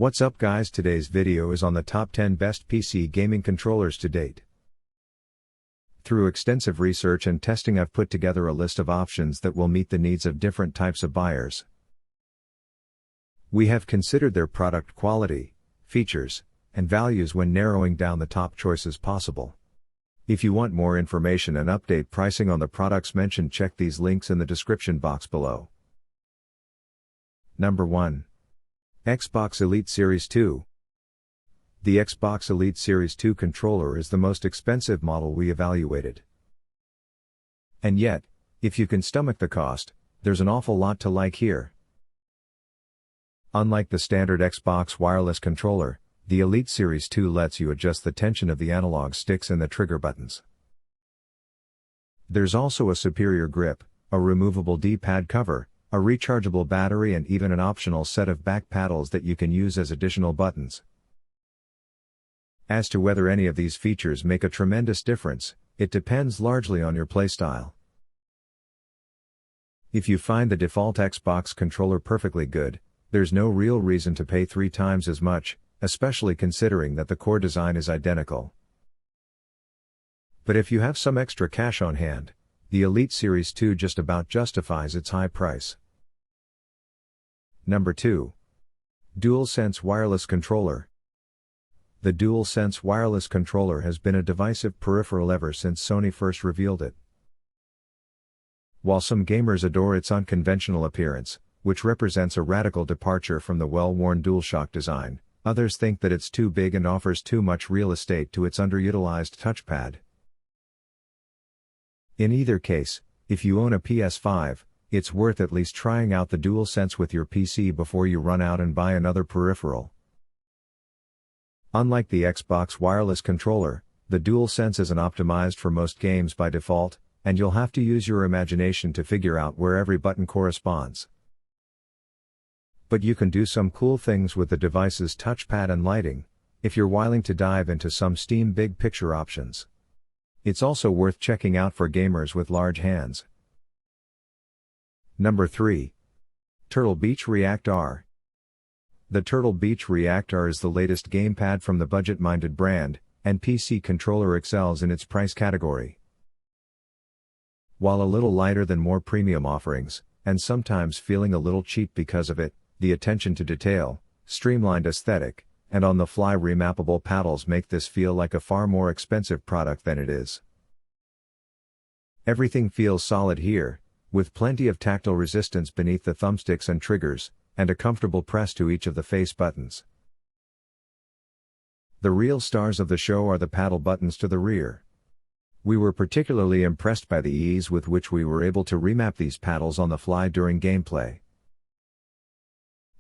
What's up guys, today's video is on the top 10 best PC gaming controllers to date. Through extensive research and testing I've put together a list of options that will meet the needs of different types of buyers. We have considered their product quality, features, and values when narrowing down the top choices possible. If you want more information and update pricing on the products mentioned, check these links in the description box below. Number 1. Xbox Elite Series 2. The Xbox Elite Series 2 controller is the most expensive model we evaluated. And yet, if you can stomach the cost, there's an awful lot to like here. Unlike the standard Xbox wireless controller, the Elite Series 2 lets you adjust the tension of the analog sticks and the trigger buttons. There's also a superior grip, a removable D-pad cover, a rechargeable battery, and even an optional set of back paddles that you can use as additional buttons. As to whether any of these features make a tremendous difference, it depends largely on your playstyle. If you find the default Xbox controller perfectly good, there's no real reason to pay 3 times as much, especially considering that the core design is identical. But if you have some extra cash on hand, the Elite Series 2 just about justifies its high price. Number 2. DualSense Wireless Controller. The DualSense wireless controller has been a divisive peripheral ever since Sony first revealed it. While some gamers adore its unconventional appearance, which represents a radical departure from the well-worn DualShock design, others think that it's too big and offers too much real estate to its underutilized touchpad. In either case, if you own a PS5, it's worth at least trying out the DualSense with your PC before you run out and buy another peripheral. Unlike the Xbox wireless controller, the DualSense isn't optimized for most games by default, and you'll have to use your imagination to figure out where every button corresponds. But you can do some cool things with the device's touchpad and lighting, if you're willing to dive into some Steam big picture options. It's also worth checking out for gamers with large hands. Number 3. Turtle Beach React R. The Turtle Beach React R is the latest gamepad from the budget-minded brand, and PC controller excels in its price category. While a little lighter than more premium offerings, and sometimes feeling a little cheap because of it, the attention to detail, streamlined aesthetic, and on-the-fly remappable paddles make this feel like a far more expensive product than it is. Everything feels solid here, with plenty of tactile resistance beneath the thumbsticks and triggers, and a comfortable press to each of the face buttons. The real stars of the show are the paddle buttons to the rear. We were particularly impressed by the ease with which we were able to remap these paddles on the fly during gameplay.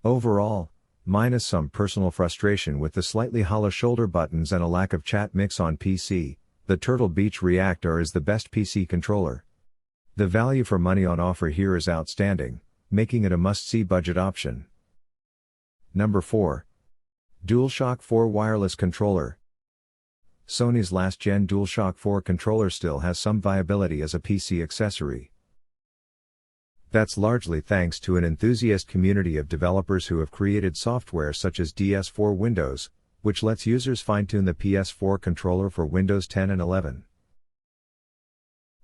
Overall, minus some personal frustration with the slightly hollow shoulder buttons and a lack of chat mix on PC, the Turtle Beach React R is the best PC controller. The value for money on offer here is outstanding, making it a must-see budget option. Number 4. DualShock 4 Wireless Controller. Sony's last-gen DualShock 4 controller still has some viability as a PC accessory. That's largely thanks to an enthusiast community of developers who have created software such as DS4 Windows, which lets users fine-tune the PS4 controller for Windows 10 and 11.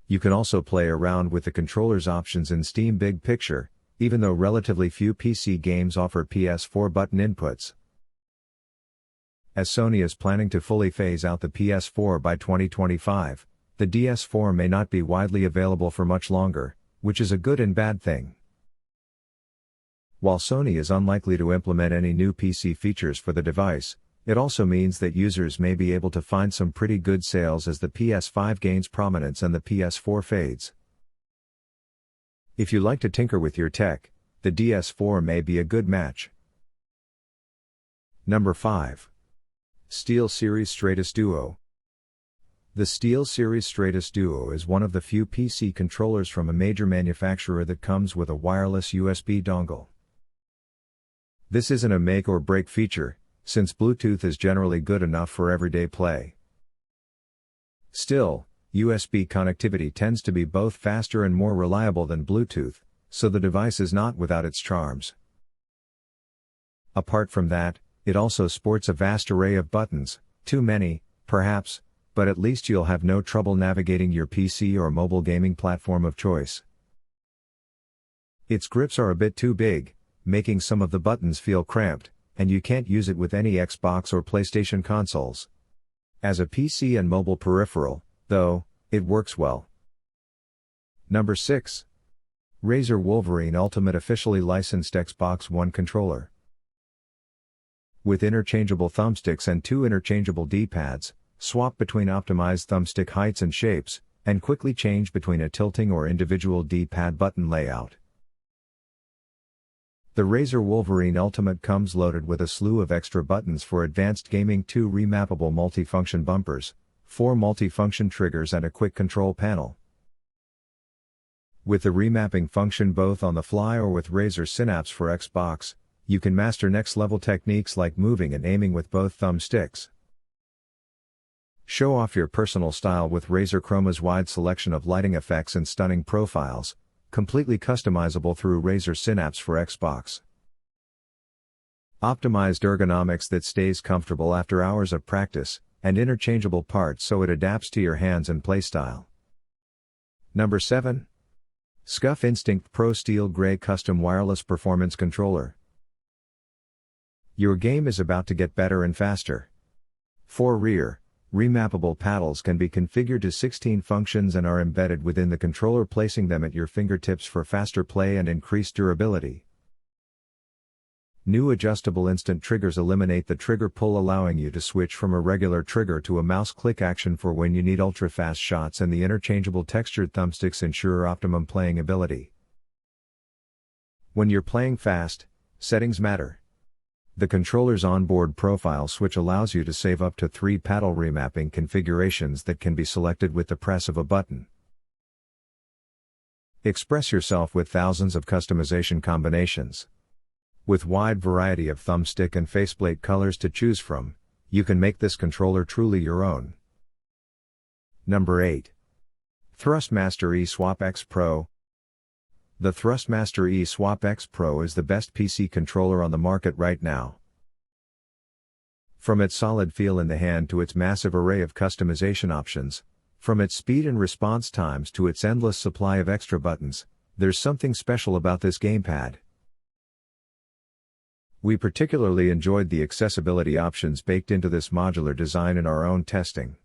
You can also play around with the controller's options in Steam Big Picture, even though relatively few PC games offer PS4 button inputs. As Sony is planning to fully phase out the PS4 by 2025, the DS4 may not be widely available for much longer, which is a good and bad thing. While Sony is unlikely to implement any new PC features for the device, it also means that users may be able to find some pretty good sales as the PS5 gains prominence and the PS4 fades. If you like to tinker with your tech, the DS4 may be a good match. Number 5. SteelSeries Stratus Duo. The SteelSeries Stratus Duo is one of the few PC controllers from a major manufacturer that comes with a wireless USB dongle. This isn't a make or break feature, since Bluetooth is generally good enough for everyday play. Still, USB connectivity tends to be both faster and more reliable than Bluetooth, so the device is not without its charms. Apart from that, It also sports a vast array of buttons, too many, perhaps, but at least you'll have no trouble navigating your PC or mobile gaming platform of choice. Its grips are a bit too big, making some of the buttons feel cramped, and you can't use it with any Xbox or PlayStation consoles. As a PC and mobile peripheral, though, it works well. Number 6. Razer Wolverine Ultimate officially licensed Xbox One controller. With interchangeable thumbsticks and 2 interchangeable D-pads, swap between optimized thumbstick heights and shapes, and quickly change between a tilting or individual D-pad button layout. The Razer Wolverine Ultimate comes loaded with a slew of extra buttons for advanced gaming, 2 remappable multifunction bumpers, 4 multifunction triggers and a quick control panel. With the remapping function both on the fly or with Razer Synapse for Xbox, you can master next-level techniques like moving and aiming with both thumbsticks. Show off your personal style with Razer Chroma's wide selection of lighting effects and stunning profiles, completely customizable through Razer Synapse for Xbox. Optimized ergonomics that stays comfortable after hours of practice, and interchangeable parts so it adapts to your hands and playstyle. Number 7. SCUF Instinct Pro Steel Grey Custom Wireless Performance Controller. Your game is about to get better and faster. 4 rear, remappable paddles can be configured to 16 functions and are embedded within the controller, placing them at your fingertips for faster play and increased durability. New adjustable instant triggers eliminate the trigger pull, allowing you to switch from a regular trigger to a mouse click action for when you need ultra-fast shots, and the interchangeable textured thumbsticks ensure optimum playing ability. When you're playing fast, settings matter. The controller's onboard profile switch allows you to save up to 3 paddle remapping configurations that can be selected with the press of a button. Express yourself with thousands of customization combinations. With wide variety of thumbstick and faceplate colors to choose from, you can make this controller truly your own. Number 8. Thrustmaster eSwap X Pro. The Thrustmaster eSwap X Pro is the best PC controller on the market right now. From its solid feel in the hand to its massive array of customization options, from its speed and response times to its endless supply of extra buttons, there's something special about this gamepad. We particularly enjoyed the accessibility options baked into this modular design in our own testing.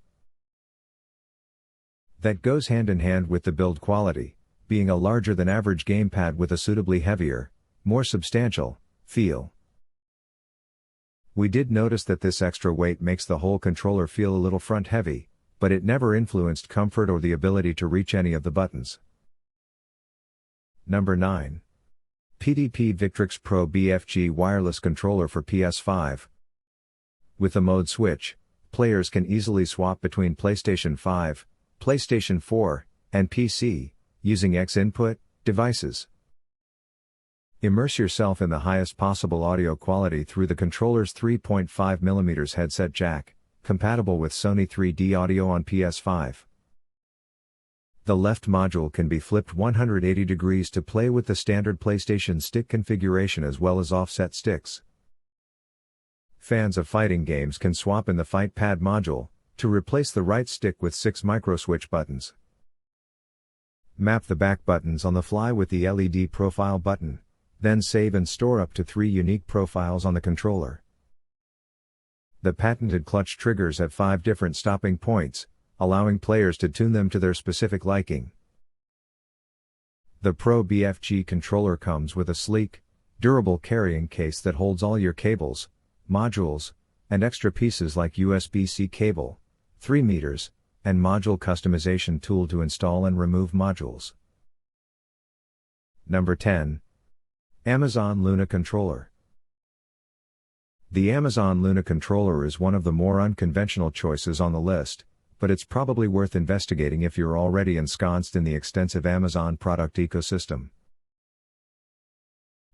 That goes hand in hand with the build quality, being a larger than average gamepad with a suitably heavier, more substantial feel. We did notice that this extra weight makes the whole controller feel a little front heavy, but it never influenced comfort or the ability to reach any of the buttons. Number 9. PDP Victrix Pro BFG Wireless Controller for PS5. With the mode switch, players can easily swap between PlayStation 5, PlayStation 4, and PC, using X input devices. Immerse yourself in the highest possible audio quality through the controller's 3.5mm headset jack, compatible with Sony 3D audio on PS5. The left module can be flipped 180 degrees to play with the standard PlayStation stick configuration as well as offset sticks. Fans of fighting games can swap in the Fight Pad module, to replace the right stick with 6 microswitch buttons. Map the back buttons on the fly with the LED profile button, then save and store up to 3 unique profiles on the controller. The patented clutch triggers have 5 different stopping points, allowing players to tune them to their specific liking. The Pro BFG controller comes with a sleek, durable carrying case that holds all your cables, modules, and extra pieces like USB-C cable, 3 meters, and module customization tool to install and remove modules. Number 10. Amazon Luna Controller. The Amazon Luna Controller is one of the more unconventional choices on the list, but it's probably worth investigating if you're already ensconced in the extensive Amazon product ecosystem.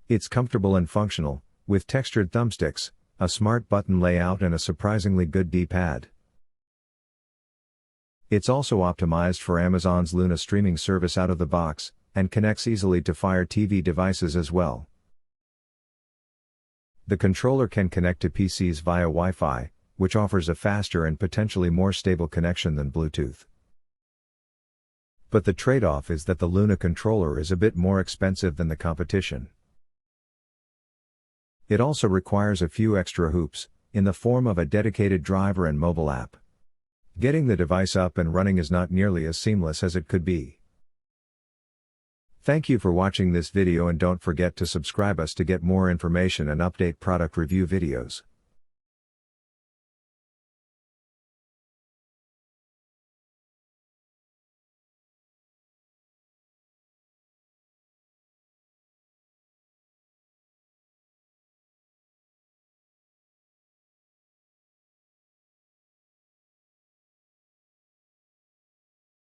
It's comfortable and functional, with textured thumbsticks, a smart button layout and a surprisingly good D-pad. It's also optimized for Amazon's Luna streaming service out of the box, and connects easily to Fire TV devices as well. The controller can connect to PCs via Wi-Fi, which offers a faster and potentially more stable connection than Bluetooth. But the trade-off is that the Luna controller is a bit more expensive than the competition. It also requires a few extra hoops, in the form of a dedicated driver and mobile app. Getting the device up and running is not nearly as seamless as it could be. Thank you for watching this video and don't forget to subscribe us to get more information and update product review videos.